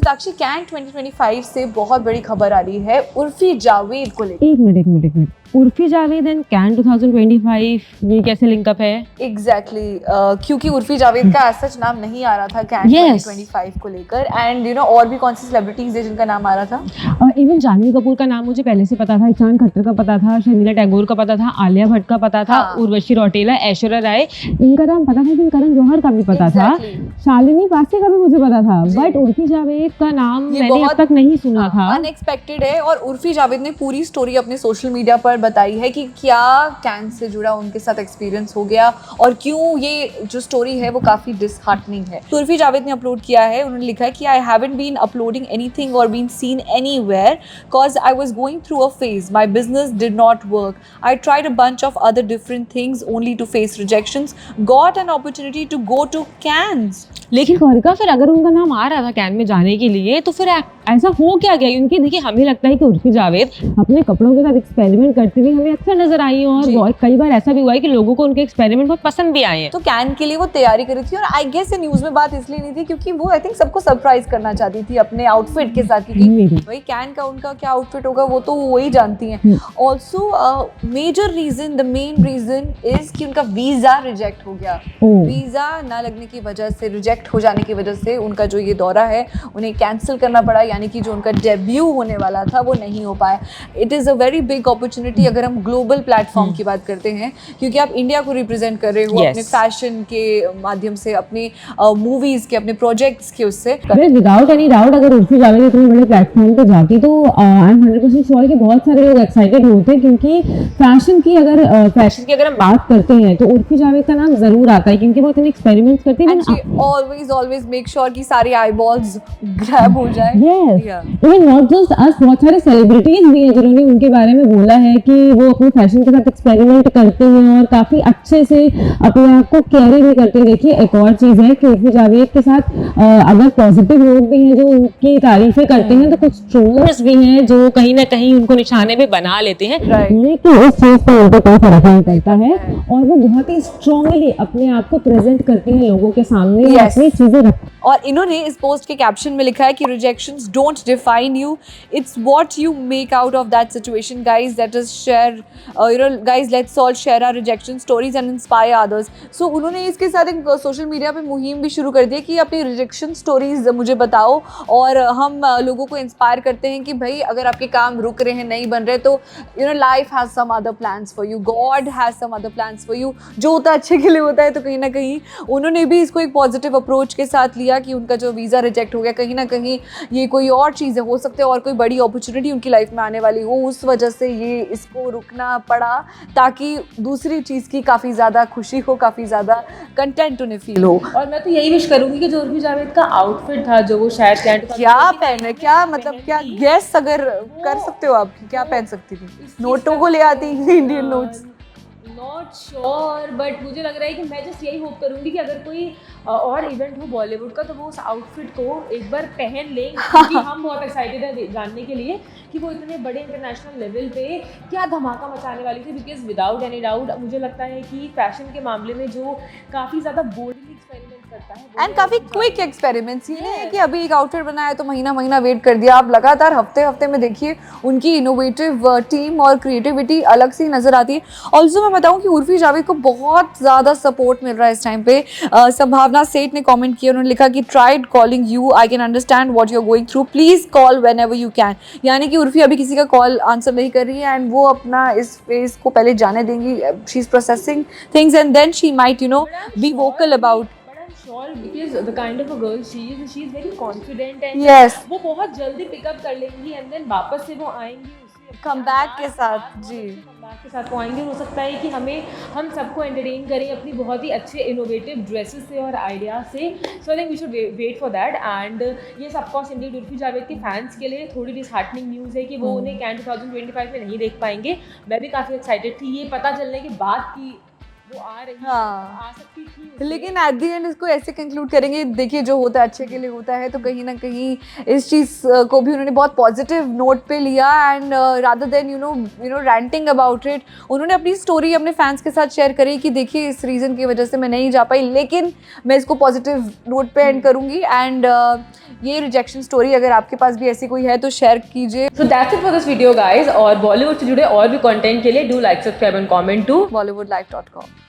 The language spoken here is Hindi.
साक्षी, कैन 2025 से बहुत बड़ी खबर आ रही है उर्फी जावेद को लेकर। एक minute Urfi Javed and can 2025 ये कैसे लिंकअप है? एग्जैक्टली क्योंकि उर्फी जावेद का सच नाम नहीं आ रहा था कैन Yes. 2025 को लेकर, एंड और भी कौन सी सेलिब्रिटीज है जिनका नाम आ रहा था? इवन जानवी कपूर का नाम मुझे पहले से पता था, ईशान खट्टर का पता था, शर्मिला टैगोर का पता था, आलिया भट्ट का पता था, हाँ। उर्वशी रौटेला, ऐश्वर्या राय, इनका नाम पता था, लेकिन करण जौहर का भी पता था, शालिनी पासे का भी मुझे पता था, बट उर्फी जावेद का नाम मैंने अब तक नहीं सुना था। अनएक्सपेक्टेड है। और उर्फी जावेद ने पूरी स्टोरी अपने सोशल मीडिया पर बताई है कि क्या कैन से जुड़ा उनके साथ एक्सपीरियंस हो गया और क्यों ये जो स्टोरी है वो काफी डिसहार्टनिंग है। तो उर्फी जावेद ने अपलोड किया है, उन्होंने लिखा है कि I haven't been uploading anything और been seen anywhere cause I was going through a phase. My business did not work. I tried a bunch of other different things only to face rejections. Got an opportunity to go to Cannes. लेकिन खौरिका, फिर अगर उनका नाम आ रहा था कैन में जाने के लिए तो फिर ऐसा हो क्या गया? क्योंकि देखिए, हमें लगता है कि उर्फी जावेद अपने कपड़ों के साथ एक्सपेरिमेंट करती हुई हमें अच्छा नजर आई है, और कई बार ऐसा भी हुआ है कि लोगों को उनके एक्सपेरिमेंट बहुत पसंद भी आए हैं। तो कैन के लिए वो तैयारी करी थी, और आई गेस न्यूज में बात इसलिए नहीं थी क्योंकि वो आई थिंक सबको सरप्राइज करना चाहती थी अपने आउटफिट के साथ, क्योंकि भाई कैन का उनका क्या आउटफिट होगा वो तो वही जानती हैं। Also major reason, the main reason is कि उनका वीजा रिजेक्ट हो गया। वीजा ना लगने की वजह से, रिजेक्ट हो जाने की वजह से उनका जो ये दौरा है उन्हें कैंसिल करना पड़ा, यानी कि जो उनका डेब्यू होने वाला था वो नहीं हो पाया। It is a very big opportunity अगर हम ग्लोबल प्लेटफॉर्म की बात करते हैं, क्योंकि आप इंडिया को रिप्रेजेंट कर रहे हो अपने फैशन के माध्यम से, अपने मूवीज के, अपने प्रोजेक्ट्स के उससे। विदाउट एनी डाउट अगर उर्फी जावेद इतने बड़े प्लेटफॉर्म पे जाती तो आई एम 100% श्योर कि बहुत सारे लोग एक्साइटेड होते, क्योंकि फैशन की अगर हम बात करते हैं तो उर्फी जावेद का नाम जरूर आता है, क्योंकि वो इतने एक्सपेरिमेंट्स करती है। always make sure कि सारे eyeballs grab हो जाए। Even not just us, बहुत सारे सेलिब्रिटीज भी हैं जिन्होंने उनके बारे में बोला है कि वो अपने फैशन के साथ एक्सपेरिमेंट करते हैं और काफी अच्छे से अपने आप को कैरी भी करते हैं। देखिए, एक और चीज है कि उर्फी जावेद के साथ अगर पॉजिटिव लोग भी हैं जो उनकी तारीफें करते हैं, तो कुछ ट्रोलर्स भी हैं जो कहीं ना कहीं उनको निशाने पे बना लेते हैं, लेकिन इस चीज पर उनको कोई फर्क नहीं पड़ता है और वो बहुत ही स्ट्रांगली अपने आप को प्रेजेंट करती है लोगों के सामने, अपनी चीजें रखती। और इन्होंने इस पोस्ट के कैप्शन में लिखा है कि rejections don't define you, it's what you make out of that situation. Guys, let us share guys, let's all share our rejection stories and inspire others. So उन्होंने इसके साथ एक सोशल मीडिया पे मुहिम भी शुरू कर दी है कि अपनी रिजेक्शन स्टोरीज मुझे बताओ, और हम लोगों को इंस्पायर करते हैं कि भाई अगर आपके काम रुक रहे हैं, नहीं बन रहे, तो life has some other plans for you, God has some other plans for you. जो होता है अच्छे के लिए होता है। तो कहीं ना कहीं उन्होंने भी इसको एक पॉजिटिव अप्रोच के साथ लिया कि उनका जो वीज़ा रिजेक्ट हो गया, कहीं ना कहीं ये कोई और चीज़ें हो सकते हैं और कोई बड़ी अपॉर्चुनिटी उनकी लाइफ में आने वाली हो, उस वजह से ये इसको रुकना पड़ा, ताकि दूसरी चीज़ की काफ़ी ज़्यादा खुशी हो, काफ़ी ज़्यादा कंटेंट उन्हें फील हो। और मैं तो यही विश करूँगी कि जो उर्फी जावेद का आउटफिट था, जो वो शायद क्या पहने, क्या मतलब, क्या गेस अगर कर सकते हो आप, क्या पहन सकती थी? नोटों को ले आती Indian notes? Not sure, but मुझे लग रहा है कि मैं जस्ट यही होप करूँगी कि अगर कोई और इवेंट हो बॉलीवुड का तो वो उस आउटफिट को एक बार पहन लें, क्योंकि हम बहुत एक्साइटेड हैं जानने के लिए कि वो इतने बड़े इंटरनेशनल लेवल पे क्या धमाका मचाने वाली थी। बिकॉज विदाउट एनी डाउट मुझे लगता है कि फैशन के मामले में जो काफ़ी ज़्यादा बोल्डली एक्सपेरिमेंट करता है एंड काफ़ी क्विक एक्सपेरिमेंट्स। ये नहीं है कि अभी एक आउटफिट बनाया तो महीना वेट कर दिया, आप लगातार हफ्ते में देखिए उनकी इनोवेटिव टीम और क्रिएटिविटी अलग से नज़र आती है। ऑल्सो मैं बताऊँ कि उर्फी जावेद को बहुत ज़्यादा सपोर्ट मिल रहा है इस टाइम पे। संभावना सेठ ने कमेंट किया, उन्होंने लिखा कि tried calling you, I can understand what you are going through, please call whenever you can. यानी कि उर्फी अभी किसी का कॉल आंसर नहीं कर रही है एंड वो अपना इस फेज को पहले जाने देंगी। She is processing things and then she might be vocal about. Because the kind of a girl she is very confident and वो बहुत जल्दी पिकअप कर लेंगी एंड देन वापस से वो आएंगी कमबैक के साथ। जी, कमबैक के साथ वो आएंगे। हो सकता है कि हम सबको एंटरटेन करें अपनी बहुत ही अच्छे इनोवेटिव ड्रेसेस से और आइडिया से। So I think we should wait for that. And ये ऑफकोर्स इंडीड उर्फी जावेद के फैंस के लिए थोड़ी डिसहार्टनिंग न्यूज़ है कि वो उन्हें कैन 2025 में नहीं देख पाएंगे। मैं भी काफ़ी एक्साइटेड थी ये पता चलने के बाद कि वो आ रही हाँ। आ सकती थी उससे। लेकिन एट द एंड इसको ऐसे कंक्लूड करेंगे, देखिए जो होता है अच्छे के लिए होता है, तो कहीं ना कहीं इस चीज़ को भी उन्होंने बहुत पॉजिटिव नोट पे लिया and rather than you know ranting about it, उन्होंने अपनी स्टोरी अपने फैंस के साथ शेयर करी कि देखिए इस रीज़न की वजह से मैं नहीं जा पाई, लेकिन मैं इसको पॉजिटिव नोट पे एंड करूँगी एंड ये रिजेक्शन स्टोरी अगर आपके पास भी ऐसी कोई है तो शेयर कीजिए। So that's it for this video guys, और बॉलीवुड से जुड़े और भी कंटेंट के लिए do like, subscribe and comment to bollywoodlife.com